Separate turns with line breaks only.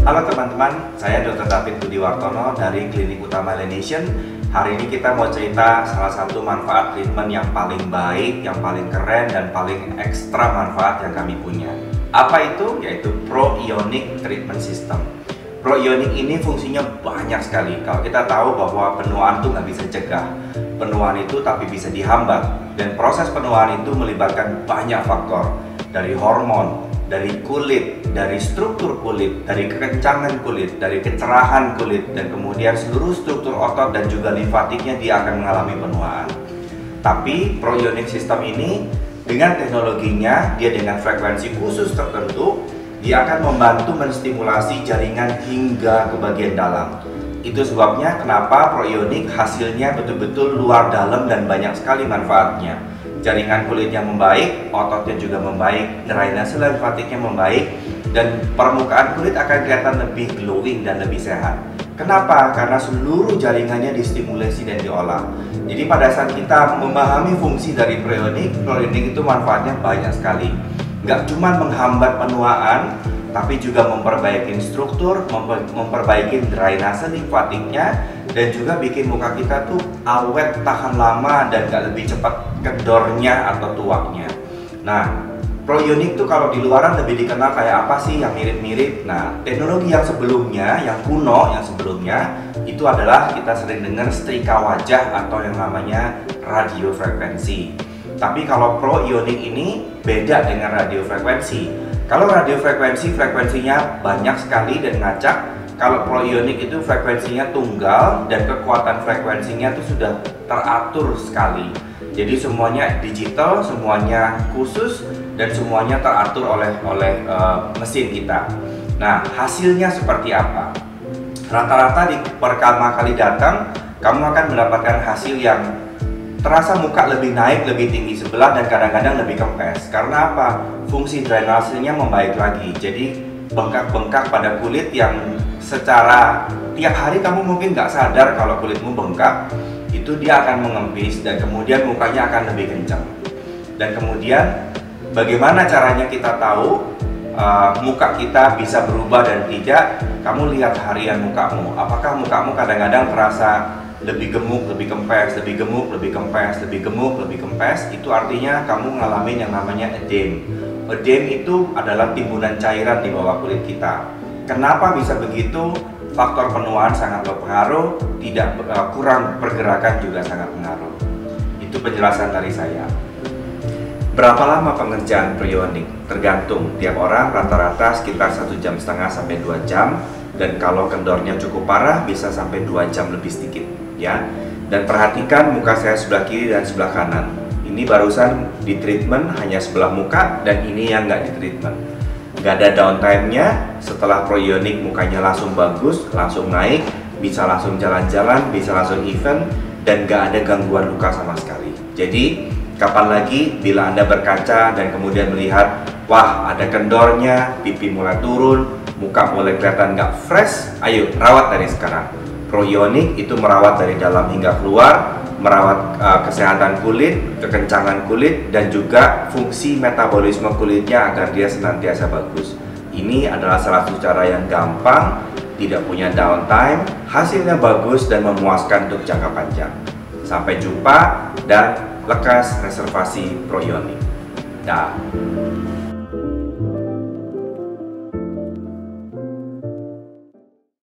Halo teman-teman, saya Dr. David Budiwartono dari Klinik Utama Laination. Hari ini kita mau cerita salah satu manfaat treatment yang paling baik, yang paling keren, dan paling ekstra manfaat yang kami punya. Apa itu? Yaitu Proionic Treatment System. Proionic ini fungsinya banyak sekali. Kalau kita tahu bahwa penuaan itu nggak bisa cegah, penuaan itu tapi bisa dihambat. Dan proses penuaan itu melibatkan banyak faktor, dari hormon, dari kulit, dari struktur kulit, dari kekencangan kulit, dari kecerahan kulit, dan kemudian seluruh struktur otot dan juga limfatiknya dia akan mengalami penuaan. Tapi Proionic System ini dengan teknologinya, dia dengan frekuensi khusus tertentu, dia akan membantu menstimulasi jaringan hingga ke bagian dalam. Itu sebabnya kenapa Proionic hasilnya betul-betul luar dalam dan banyak sekali manfaatnya. Jaringan kulitnya membaik, ototnya juga membaik, drainase limfatiknya membaik, dan permukaan kulit akan kelihatan lebih glowing dan lebih sehat. Kenapa? Karena seluruh jaringannya distimulasi dan diolah. Jadi pada saat kita memahami fungsi dari Proionic itu manfaatnya banyak sekali. Nggak cuma menghambat penuaan, tapi juga memperbaiki struktur, memperbaiki drainase limfatiknya, dan juga bikin muka kita tuh awet, tahan lama, dan gak lebih cepat kendornya atau tuaknya. Nah, Proionic tuh kalau di luaran lebih dikenal kayak apa sih, yang mirip-mirip. Nah, teknologi yang sebelumnya, yang kuno, yang sebelumnya itu adalah kita sering dengar setrika wajah atau yang namanya radiofrekuensi. Tapi kalau Proionic ini beda dengan radiofrekuensi. Kalau radiofrekuensi, frekuensinya banyak sekali dan ngacak. Kalau Proionic itu frekuensinya tunggal dan kekuatan frekuensinya itu sudah teratur sekali. Jadi semuanya digital, semuanya khusus, dan semuanya teratur oleh mesin kita. Nah, hasilnya seperti apa? Rata-rata di pertama kali datang, kamu akan mendapatkan hasil yang terasa muka lebih naik, lebih tinggi sebelah, dan kadang-kadang lebih kempes. Karena apa? Fungsi drainasenya membaik lagi. Jadi bengkak-bengkak pada kulit yang secara tiap hari kamu mungkin nggak sadar kalau kulitmu bengkak, itu dia akan mengempis dan kemudian mukanya akan lebih kencang. Dan kemudian bagaimana caranya kita tahu muka kita bisa berubah dan tidak? Kamu lihat harian mukamu. Apakah mukamu kadang-kadang terasa lebih gemuk, lebih kempes, lebih gemuk, lebih kempes, lebih gemuk, lebih kempes? Itu artinya kamu ngalamin yang namanya edema. Edema itu adalah timbunan cairan di bawah kulit kita. Kenapa bisa begitu? Faktor penuaan sangat berpengaruh, kurang pergerakan juga sangat mengaruh. Itu penjelasan dari saya. Berapa lama pengerjaan Proionic? Tergantung tiap orang, rata-rata sekitar 1,5 jam sampai 2 jam, dan kalau kendornya cukup parah bisa sampai 2 jam lebih sedikit, ya. Dan perhatikan muka saya sebelah kiri dan sebelah kanan. Ini barusan di treatment hanya sebelah muka, dan ini yang nggak di treatment. Nggak ada downtime-nya. Setelah Proionic mukanya langsung bagus, langsung naik, bisa langsung jalan-jalan, bisa langsung event, dan nggak ada gangguan luka sama sekali. Jadi kapan lagi bila Anda berkaca dan kemudian melihat, wah ada kendornya, pipi mulai turun, muka mulai kelihatan nggak fresh, ayo rawat dari sekarang. Proionic itu merawat dari dalam hingga keluar, merawat kesehatan kulit, kekencangan kulit, dan juga fungsi metabolisme kulitnya agar dia senantiasa bagus. Ini adalah salah satu cara yang gampang, tidak punya downtime, hasilnya bagus dan memuaskan untuk jangka panjang. Sampai jumpa dan lekas reservasi Proionic. Dah.